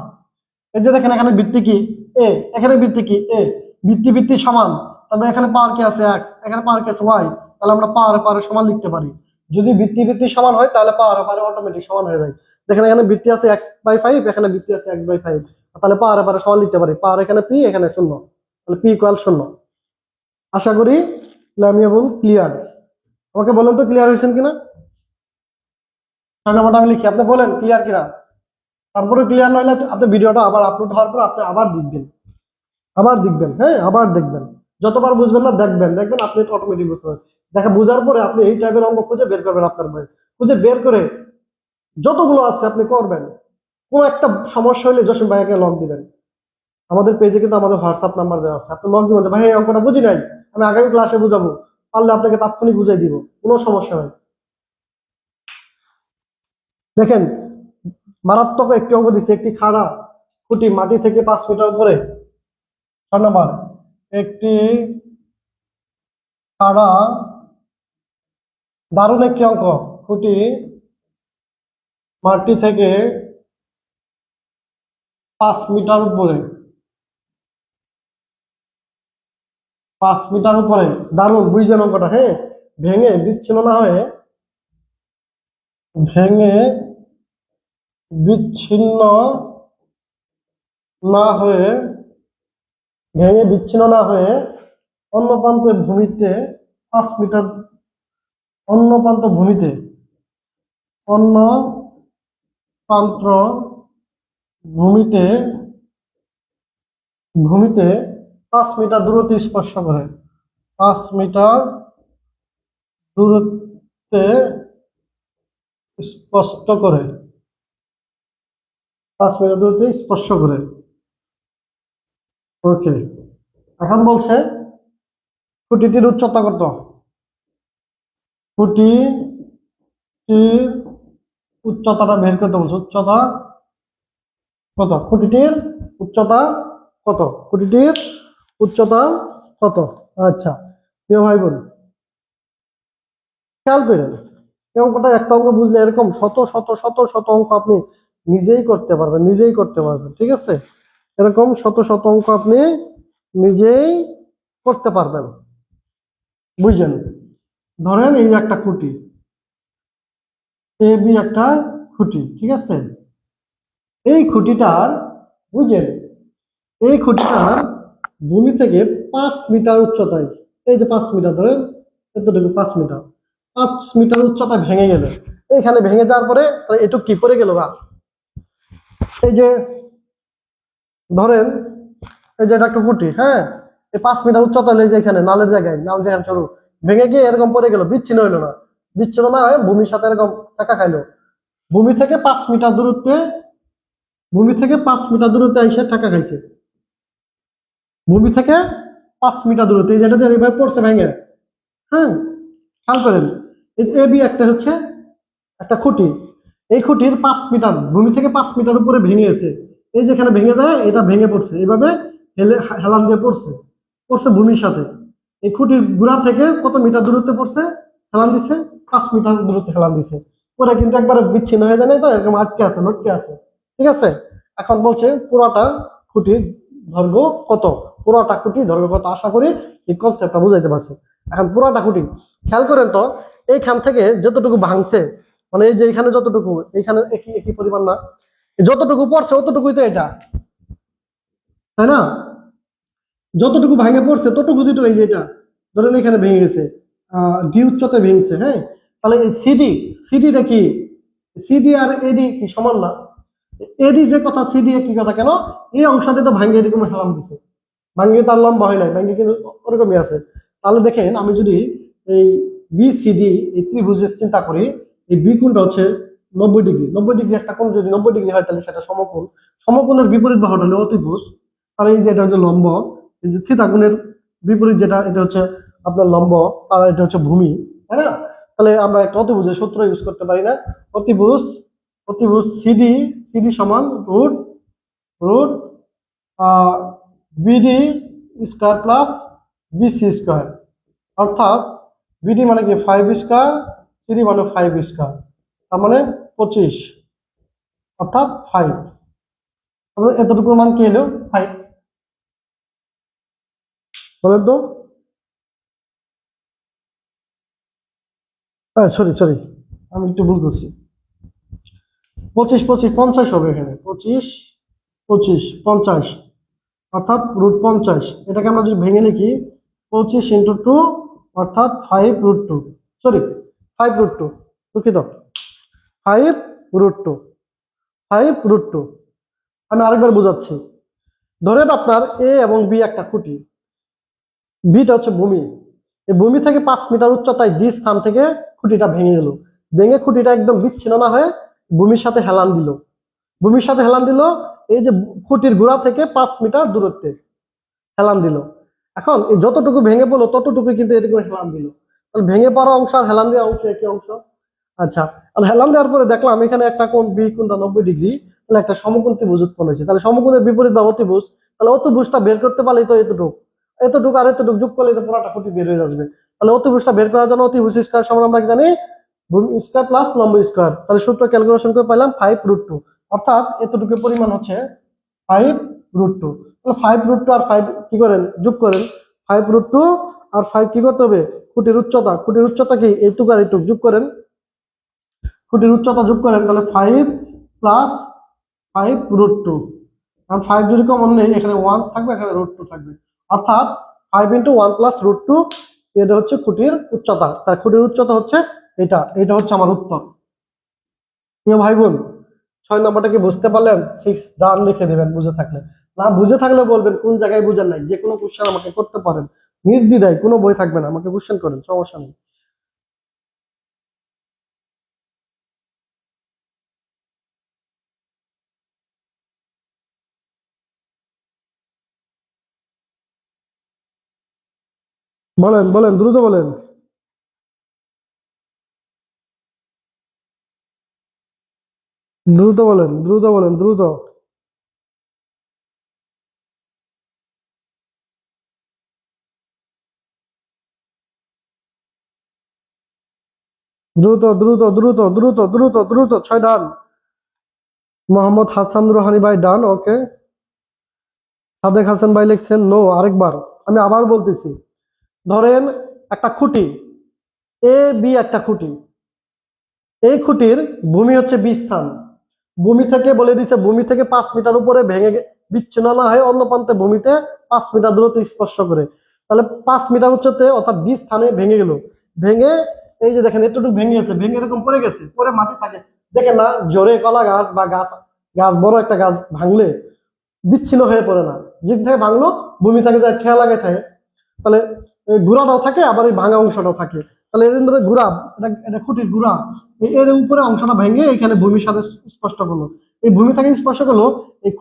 এই যে দেখেন এখানে বৃত্তি কি এ, এখানে বৃত্তি কি এ, বৃত্তি বৃত্তি সমান, তবে এখানে পাওয়ার কি আছে এক্স, এখানে পাওয়ার কি আছে ওয়াই, তাহলে আমরা পাওয়ারে পাওয়ারে সমান লিখতে পারি। যদি বৃত্তি বৃত্তি সমান হয় তাহলে পাওয়ারে পাওয়ারে অটোমেটিক সমান হয়ে যায়। দেখেন এখানে বৃত্তি আছে x/5, এখানে বৃত্তি আছে x/5, তাহলে পাওয়ারে পাওয়ারে সমান লিখতে পারি। পাওয়ার এখানে পি, এখানে শূন্য, তাহলে পি ইকুয়াল 0। আশা করি আমি এবং ক্লিয়ার। আমাকে বলেন তো ক্লিয়ার হয়েছেন কিনা? 6 নাম্বারটা আমি লিখি, আপনি বলেন ক্লিয়ার কিনা। তারপরে ক্লিয়ার নইলে আপনি ভিডিওটা আবার আপলোড হওয়ার পর আপনি আবার দেখবেন, আবার দেখবেন, হ্যাঁ আবার দেখবেন। যতবার বুঝবেন না দেখবেন, দেখবেন আপনি অটোমেটিক বুঝতে পারবেন। দেখা বুঝার পরে আপনি এই টাইপের অঙ্ক খুঁজে বের করবেন আপনার বই, খুঁজে বের করে যতগুলো আছে আপনি করবেন। কোনো একটা সমস্যা হলে জসিম ভাইকে লক দিবেন। আমাদের পেজে কিন্তু আমাদের হোয়াটসঅ্যাপ নাম্বার দেওয়া আছে, আপনি লক দিবেন যে ভাই এই অঙ্কটা বুঝি নাই, আমি আগামী ক্লাসে বুঝাবো, পারলে আপনাকে তাৎক্ষণিক বুঝাই দিব, কোনো সমস্যা নাই। দেখেন মারাত্মক একটি অঙ্ক দিচ্ছে, একটি খাড়া খুঁটি মাটি থেকে 5 মিটার উপরে। 6 নাম্বার, একটি খাড়া, দারুণ একটি অঙ্ক, খুঁটি মাটি থেকে 5 মিটার উপরে, 5 মিটার উপরে। দারুণ বুঝছেন অঙ্কটা? হ্যাঁ, ভেঙে বিচ্ছিন্ন না হয়ে, ভেঙে বিচ্ছিন্ন না হয়ে, ভেঙে বিচ্ছিন্ন না হয়ে অন্য প্রান্তে ভূমিতে 5 মিটার, অন্য প্রান্ত ভূমিতে, অন্য প্রান্ত ভূমিতে, ভূমিতে 5 মিটার দূরত্বে স্পর্শ করে, 5 মিটার দূরত্বে স্পষ্ট করে, 5 মিটার দূরত্বে স্পর্শ করে। ওকে, এখন বলছে খুঁটিটির উচ্চতা কত? খুঁটিটির উচ্চতাটা বের করতে বলছে। উচ্চতা কত? খুঁটিটির উচ্চতা কত? খুঁটিটির উচ্চতা কত? আচ্ছা প্রিয় ভাই বোন, খেয়াল করেন এই অঙ্কটা একটা অঙ্ক বুঝলে এরকম শত শত শত শত অঙ্ক আপনি নিজেই করতে পারবেন, নিজেই করতে পারবেন। ঠিক আছে, এরকম শত শত অঙ্ক আপনি নিজেই করতে পারবেন। বুঝছেন? ধরেন এই একটা খুঁটি, এ বি একটা খুঁটি, ঠিক আছে। এই খুঁটিটার, বুঝছেন, এই খুঁটিটার ভূমি থেকে 5 মিটার উচ্চতায়, এই যে 5 মিটার ধরেন, এতটুকু 5 মিটার, 5 মিটার উচ্চতায় ভেঙে গেল। এইখানে ভেঙে যাওয়ার পরে এটুক কি করে গেল গা, এই যে ধরেন এই যে এটা একটা খুঁটি, হ্যাঁ, এই 5 মিটার উচ্চতা হলে যে এখানে নালের জায়গায়, নাল যেখানে সরু, ভেঙে গিয়ে এরকম পড়ে গেল, বিচ্ছিন্ন হইলো না, বিচ্ছিন্ন না হয়ে ভূমির সাথে এরকম টাকা খাইলো। ভূমি থেকে 5 মিটার দূরত্বে, ভূমি থেকে 5 মিটার দূরত্বে এসে টাকা খাইছে। ভূমি থেকে 5 মিটার দূরত্বে এই যেটা এইভাবে পড়ছে ভেঙে, হ্যাঁ। খেয়াল করেন এ বি একটা হচ্ছে একটা খুঁটি, এই খুঁটির 5 মিটার, ভূমি থেকে 5 মিটার উপরে ভেঙে গেছে। এই যেখানে ভেঙে যায় এটা ভেঙে পড়ছে, এইভাবে হেলান দিয়ে পড়ছে, পড়ছে ভূমির সাথে। এই খুঁটির গোড়া থেকে কত মিটার দূরত্বে পড়ছে, হেলান দিছে, 5 মিটার দূরত্বে হেলান দিছে। ওরা কিন্তু একবার বিচ্ছিন্ন হয়ে যায় না, তো এরকম আটকে আছে, লটকে আছে। ঠিক আছে, এখন বলছে পুরাটা খুঁটির দৈর্ঘ্য কত, পুরাটা খুঁটি দৈর্ঘ্য কত। আশা করি এই কনসেপ্টটা বুঝাইতে পারছি। এখন পুরাটা খুঁটি খেয়াল করেন তো, এইখান থেকে যতটুকু ভাঙছে, মানে এই যে এখানে যতটুকু, এইখানে একই একই পরিমাণ না, যতটুকু পড়ছে অতটুকুই তো এটা, তাই না? যতটুকু ভাঙে পড়ছে ততটুকুই তো এই যে এটা, ধরেন এখানে ভেঙে গেছে, ডি উচ্চতায় ভেঙেছে, হ্যাঁ। তাহলে এই সিডি, সিডিটা কি, সিডি আর এডি কি সমান না? এডি যে কথা, সিডি কি কথা, কেন এই অংশটা তো ভাঙিয়ে এরকম হেলাম দিছে, ভাঙিয়ে তার লম্বা হয় নাই, ভাঙিয়ে কিন্তু ওরকমই আছে। তাহলে দেখেন আমি যদি এই বি সিডি এই ত্রিভুজের চিন্তা করি, এই বি কোণটা হচ্ছে 90 ডিগ্রি, 90 ডিগ্রি একটা কোণ যদি 90 ডিগ্রি হয় তাহলে সেটা সমকোণ, সমকোণের বিপরীত বাহুটা হলো অতিভুজ। তাহলে এই যে এটা হচ্ছে লম্ব, এই যে থিতা কোণের বিপরীত যেটা এটা হচ্ছে আপনার লম্ব, আর এটা হচ্ছে ভূমি, তাই না? তাহলে আমরা একটা অতিভুজের সূত্র ইউজ করতে পারি না? অতিভুজ, অতিভুজ সিডি, সিডি সমান root, root BD square plus BC square, অর্থাৎ বিডি মানে কি 5 স্কোয়ার, সিডি মানে 5 স্কোয়ার, তার মানে 25, অর্থাৎ 5। এতটুকুর মান কি এলো 5, বলেন তো। সরি সরি, আমি একটু ভুল করছি, 25 25 50 হবে এখানে, 25 25 50, অর্থাৎ √50। এটাকে আমরা যদি ভেঙে লিখি 25 × 2, অর্থাৎ 5√2, সরি 5√2, দুঃখিত, 5√2, 5√2। আমি আরেকবার বোঝাচ্ছি। ধরেন আপনার এ এবং বি একটা খুঁটি, বিটা হচ্ছে ভূমি, এই ভূমি থেকে 5 মিটার উচ্চতায় ডি স্থান থেকে খুঁটিটা ভেঙে গেল, ভেঙে খুঁটিটা একদম বিচ্ছিন্ন না হয়ে ভূমির সাথে হেলান দিল, ভূমির সাথে হেলান দিল, এই যে খুঁটির গোড়া থেকে 5 মিটার দূরত্বে হেলান দিল। এখন এই যতটুকু ভেঙে পড়লো ততটুকু কিন্তু এদিকে হেলান দিল, তাহলে ভেঙে পড়া অংশ আর হেলান দেওয়া অংশ একই অংশ। আচ্ছা, তাহলে হেলান দেওয়ার পরে দেখলাম এখানে একটা কোণ বি কোণটা 90 ডিগ্রি, তাহলে একটা সমকোণ ত্রিভুজ উৎপন্ন হয়েছে। তাহলে সমকোণের বিপরীত বা অতিভুজ, তাহলে অতিভুজটা বের করতে পারলেই তো এতটুকু, এতটুকু আর এতটুকু যোগ করলে তো পুরোটা খুঁটি বের হয়ে আসবে। তাহলে অতিভুজটা বের করার জন্য অতিভুজ স্কোয়ার সমান আমরা কি জানি, ভূমি স্কোয়ার প্লাস লম্ব স্কোয়ার। তাহলে সূত্র ক্যালকুলেশন করে পাইলাম 5√2, অর্থাৎ এতটুকু পরিমাণ হচ্ছে 5√2। তাহলে 5√2 আর 5 কি করেন, যোগ করেন, 5√2 আর 5 কি করতে হবে, খুঁটির উচ্চতা, খুঁটির উচ্চতা কি এইটুকু আর এইটুকু যোগ করেন, খুঁটির উচ্চতা যোগ করেন, তাহলে 5 প্লাস 5√2, কারণ 5 যদি কমন নেই এখানে 1 থাকবে, এখানে √2 থাকবে, অর্থাৎ 5 × 1 + √2, এটা হচ্ছে খুঁটির উচ্চতা। তার খুঁটির উচ্চতা হচ্ছে এটা, এটা হচ্ছে আমার উত্তর। প্রিয় ভাই বোন, 6 নম্বরটা কি বুঝতে পারলেন? 6 ডান লিখে দেবেন বুঝে থাকলে, না বুঝে থাকলে বলবেন কোন জায়গায় বুঝেন নাই, যে কোনো কোশ্চেন আমাকে করতে পারেন, নির্দ্বিধায়, কোনো বই থাকবে না, আমাকে কোশ্চেন করেন, সমস্যা নেই। বলেন বলেন, দ্রুত বলেন। দ্রুত বলেন, দ্রুত বলেন, দ্রুত। দ্রুত দ্রুত দ্রুত দ্রুত দ্রুত দ্রুত 6 ডান। মোহাম্মদ হাসান রোহানি ভাই ডান, ওকে। সাদেক হাসান ভাই লিখছেন নো। আরেকবার আমি আবার বলতেছি, ধরেন একটা খুঁটি এ বি, একটা খুঁটি, এই খুঁটির ভূমি হচ্ছে বি স্থান। ভূমি থেকে বলে দিচ্ছে, ভূমি থেকে 5 মিটার উপরে ভেঙে বিচ্ছিন্ন না হয়ে অন্য প্রান্তে ভূমিতে 5 মিটার দূরত্ব স্পর্শ করে, তাহলে 5 মিটার উচ্চতে অর্থাৎ বি স্থানে ভেঙে গেল। ভেঙে এই যে দেখেন এতটুকু ভেঙে গেছে, ভেঙে এরকম পড়ে গেছে, পরে মাটি থাকে। দেখেন না, জোরে কলা গাছ বা গাছ গাছ বড় একটা গাছ ভাঙলে বিচ্ছিন্ন হয়ে পড়ে না, যেদিক থেকে ভাঙলো ভূমি থেকে যায় ঠেয়া লাগে থাকে, তাহলে গুড়াটাও থাকে আবার এই ভাঙা অংশটাও থাকে। তাহলে এর ধরে গুড়া, এটা খুঁটির গুড়া, এর উপরে অংশটা ভেঙে এখানে ভূমির সাথে স্পষ্ট করলো। এই ভূমি থেকে স্পর্শ করলো, এই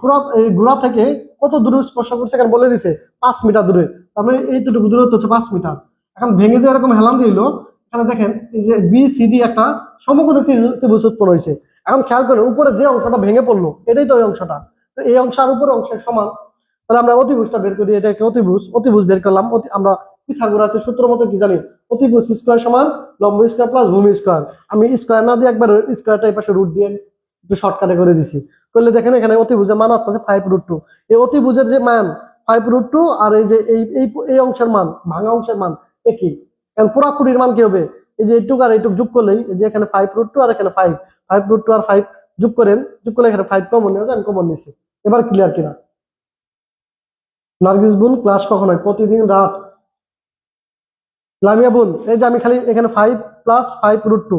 গুড়া থেকে কত দূরে স্পর্শ করছে এখানে বলে দিছে 5 মিটার দূরে। তারপরে এইটুকু দূরত্ব হচ্ছে 5 মিটার। এখন ভেঙে যে এরকম হেলান দিল, এখানে দেখেন এই যে বি সি ডি একটা সমকোণী ত্রিভুজ উৎপন্ন হয়েছে। এখন খেয়াল করেন উপরে যে অংশটা ভেঙে পড়লো এটাই তো ওই অংশটা, তো এই অংশ আর উপরে অংশের সমান। তাহলে আমরা অতিভুজটা বের করি, এটাকে অতিভুজ বের করলাম। আমরা পিথাগোরাসের সূত্র মতো কি জানি, অতিভুজ স্কয়ার সমান লম্ব স্কয়ার প্লাস ভূমি স্কয়ার। আমি স্কয়ার না দিয়ে একবার স্কয়ারটা এই পাশে রুট দিয়ে একটু শর্টকাটে করে দিছি। করলে দেখেন এখানে অতিভুজের মান আসতেছে 5√2। এই অতিভুজের যে মান 5√2 আর এই যে এই অংশের মান, ভাঙা অংশের মান একই। কারণ পুরা খুঁটির মান কি হবে, এই যে এইটুক আর এইটুক যোগ করলেই, এই যে এখানে 5√2 আর এখানে 5√2 আর 5 যোগ করেন, যোগ করলে এখানে 5 কমন নেওয়া যায়, আমি কমন নিছি। এবার ক্লিয়ার কিনা? নার্গিস বোন ক্লাস কখন হয়? প্রতিদিন রাত। লামিয়া বোন, এই যে আমি খালি এখানে 5 প্লাস 5√2,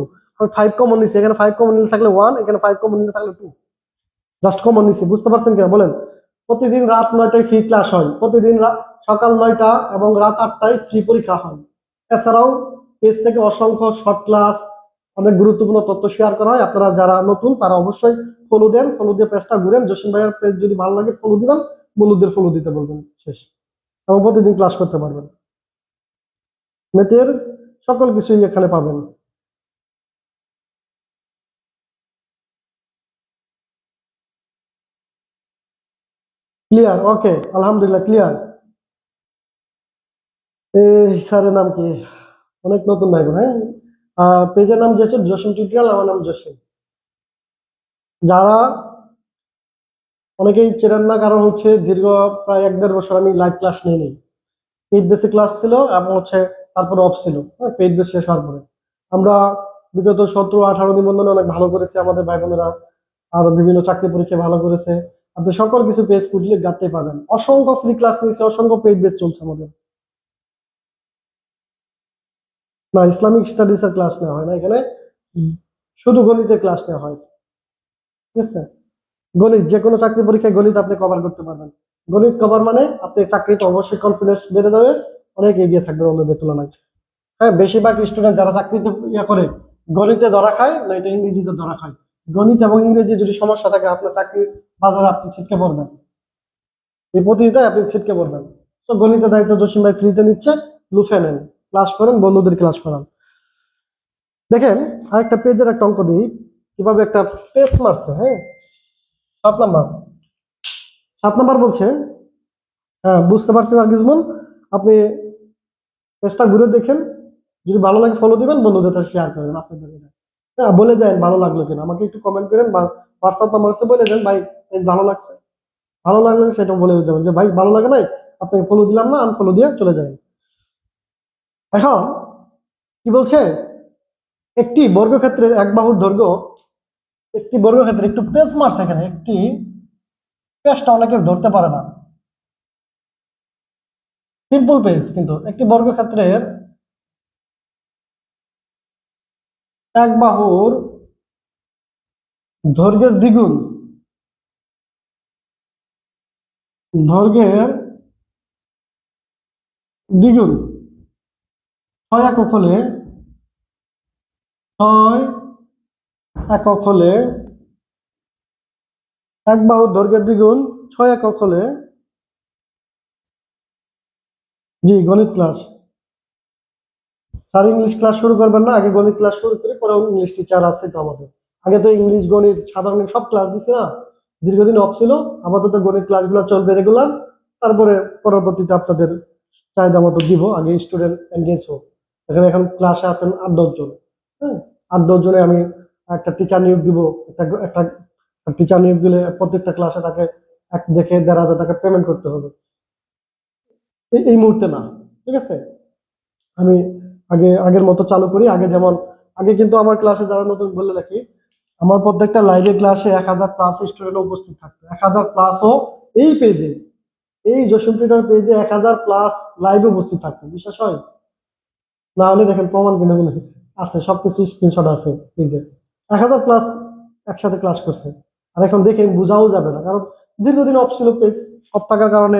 5 কমন নিছি, এখানে 5 কমন নিলে থাকলে 1, এখানে 5 কমন নিলে থাকলে 2, জাস্ট কমন নিছি। বুঝতে পারছেন কিনা বলেন? প্রতিদিন রাত 9টায় ফ্রি ক্লাস হয়, প্রতিদিন সকাল 9টা এবং রাত 8টায় ফ্রি পরীক্ষা হয়। এছাড়াও পেজ থেকে অসংখ্য শর্ট ক্লাস, অনেক গুরুত্বপূর্ণ তথ্য শেয়ার করা হয়। আপনারা যারা নতুন তারা অবশ্যই ফলো দেন, ফলো দিয়ে পেজটা ঘুরেন। জসিম ভাইয়ের পেজ যদি ভালো লাগে ফলো দিবেন, বন্ধুদের ফলো দিতে বলবেন, শেষ। এবং প্রতিদিন ক্লাস করতে পারবেন। ম্যাথের সকল কিছুই এখানে পাবেন। ক্লিয়ার? ওকে, আলহামদুলিল্লাহ ক্লিয়ার। এই স্যারের নাম কি? অনেক নতুন ভাই বোন, হ্যাঁ। পেজের নাম জসিম, জসিম টিউটোরিয়াল, আমার নাম জসিম। যারা অনেকেই চেনেন না, কারণ হচ্ছে দীর্ঘ প্রায় 1-1.5 বছর আমি লাইভ ক্লাস নিয়ে নিই। পেইড বেসে ক্লাস ছিল এবং হচ্ছে তারপরে অফ ছিল, হ্যাঁ, পেইড বেস শেষ হওয়ার পরে। আমরা বিগত 17-18 নিবন্ধনে অনেক ভালো করেছে আমাদের ভাই বোনেরা, আর বিভিন্ন চাকরি পরীক্ষায় ভালো করেছে। আপনি সকল কিছু পেজ খুঁজলে গাঁটতে পাবেন। অসংখ্য ফ্রি ক্লাস নিয়েছে, অসংখ্য পেইড বেস চলছে আমাদের। না, ইসলামিক স্টাডিজ এর ক্লাস নেওয়া হয় না এখানে, শুধু গণিতের ক্লাস নেওয়া হয়। ঠিক আছে? গণিত, যে কোনো চাকরি পরীক্ষায় গণিত আপনি কভার করতে পারবেন। গণিত কভার মানে আপনি চাকরিতে অবশ্যই কনফিডেন্স বেড়ে যাবে, অনেক এগিয়ে থাকবে অন্যদের তুলনায়। হ্যাঁ, বেশিরভাগ স্টুডেন্ট যারা চাকরিতে করে গণিতে ধরা খায়, না এটা ইংরেজিতে ধরা খায়। গণিত এবং ইংরেজি যদি সমস্যা থাকে আপনার চাকরির বাজারে আপনি ছিটকে পড়বেন, এই প্রতিযোগিতায় আপনি ছিটকে পড়বেন। তো গণিতের দায়িত্ব জসিম ভাই ফ্রিতে নিচ্ছে, লুফে নেন, ক্লাস করেন, বন্ধুদের ক্লাস করান। দেখেন আরেকটা পেজের একটা অঙ্ক দিই, কিভাবে একটা পেজ মারছে। হ্যাঁ, 7 নাম্বার, 7 নাম্বার বলছে, হ্যাঁ বুঝতে পারছেন আর গিজমন, আপনি পেজটা ঘুরে দেখেন, যদি ভালো লাগে ফলো দিবেন, বন্ধুদের সাথে শেয়ার করেন আপনাদের। হ্যাঁ, বলে যান ভালো লাগলো কিনা, আমাকে একটু কমেন্ট করেন বা হোয়াটসঅ্যাপ নাম্বার আছে বলে দেন ভাই পেজ ভালো লাগছে। ভালো লাগলে সেটা বলে দেবেন যে ভাই ভালো লাগে নাই, আপনাকে ফলো দিলাম না, আনফলো দিয়ে চলে যাবেন। এখন কি বলছে, একটি বর্গক্ষেত্রের এক বাহুর দৈর্ঘ্য, একটি বর্গক্ষেত্রে একটু পেজ মারছে এখানে, একটি পেজটা অনেকে ধরতে পারে না, সিম্পল পেজ, কিন্তু একটি বর্গক্ষেত্রের এক বাহুর দৈর্ঘ্যের দ্বিগুণ, দৈর্ঘ্যের দ্বিগুণ 6 একক হলে, 6 একক হলে, এক বাহুর দৈর্ঘ্যের দ্বিগুণ 6 একক হলে, জি গণিত ক্লাস। স্যার ইংলিশ ক্লাস শুরু করবেন না, আগে গণিত ক্লাস শুরু করি, পরে ইংলিশ টিচার আছে তো আমাদের। আগে তো ইংলিশ গণিত সাধারণ সব ক্লাস দিছি না, দীর্ঘদিন অফ ছিল, আপাতত গণিত ক্লাসগুলো চলবে রেগুলার। তারপরে পরবর্তীতে আপনাদের চাহিদা মতো দিব, আগে স্টুডেন্ট এনগেজ হোক। এখানে এখন ক্লাসে আছেন 8-10 জন। হ্যাঁ, 8-10 জনে আমি একটা টিচার নিয়োগ দিব। একটা একটা টিচার নিয়োগ দিলে প্রত্যেকটা ক্লাসে তাকে দেখে 1,500 টাকা পেমেন্ট করতে হবে, এই মুহূর্তে না। ঠিক আছে, আমি আগের মতো চালু করি। আগে কিন্তু আমার ক্লাসে যারা নতুন বলে রাখি, আমার প্রত্যেকটা লাইভে ক্লাসে 1000+ স্টুডেন্ট উপস্থিত থাকতো। 1000+ও এই পেজে, এই জসিম টুইটার পেজে 1000+ লাইভে উপস্থিত থাকতো। বিশ্বাস হয় না হলে দেখেন, প্রমাণ কিন্তু আছে, সবকিছু স্ক্রিনশট আছে পেজে। 1000+ একসাথে ক্লাস করছে। আর এখন দেখে বোঝাও যাবে না, কারণ দীর্ঘদিন অফ ছিল পেজ। অফ থাকার কারণে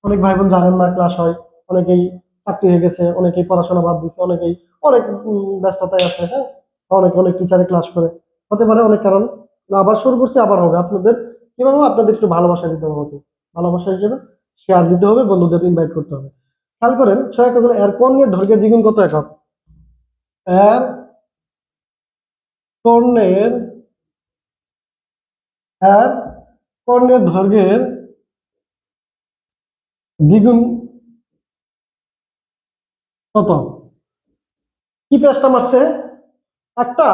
অনেক ভাই বোন জানেন না ক্লাস হয়, অনেকেই চাকরি হয়ে গেছে, অনেকেই পড়াশোনা বাদ দিচ্ছে, অনেকেই অনেক ব্যস্ততায় আছে। হ্যাঁ, অনেক টিচারে ক্লাস করে, হতে পারে অনেক কারণ। আবার শুরু করছি, আবার হবে। আপনাদের কিভাবে, আপনাদের একটু ভালোবাসা দিতে হবে, ভালোবাসা হিসেবে শেয়ার দিতে হবে, বন্ধুদের ইনভাইট করতে হবে। খেয়াল করেন, 6 একক হলো এর কর্ণের দৈর্ঘ্যের দ্বিগুণ কত একক? এর কর্ণের এর কর্ণের দৈর্ঘ্যের দ্বিগুণ কত? কি পেঁচটা মারছে? একটা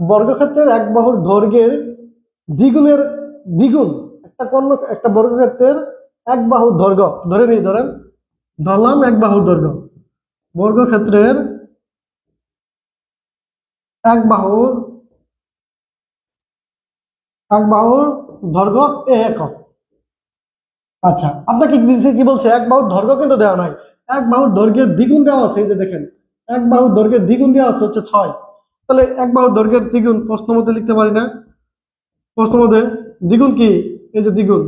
বর্গক্ষেত্রের এক বাহুর দৈর্ঘ্যের দ্বিগুণের দ্বিগুণ, একটা বর্গক্ষেত্রের এক বাহুর দৈর্ঘ্য, ধরলাম এক বাহুর দৈর্ঘ্য, বর্গক্ষেত্রের এক বাহুর দৈর্ঘ্য একক। আচ্ছা, আপনাকে কি বলছে? এক বাহুর দৈর্ঘ্য কিন্তু দেওয়া নাই, এক বাহুর দৈর্ঘ্যের দ্বিগুণ দেওয়া আছে। এই যে দেখেন, এক বাহুর দৈর্ঘ্যের দ্বিগুণ দেওয়া আছে হচ্ছে 6। তাহলে এক বাহুর দৈর্ঘ্যের দ্বিগুণ প্রশ্ন মধ্যে লিখতে পারি না? প্রশ্ন মধ্যে দ্বিগুণ কি? এই যে দ্বিগুণ,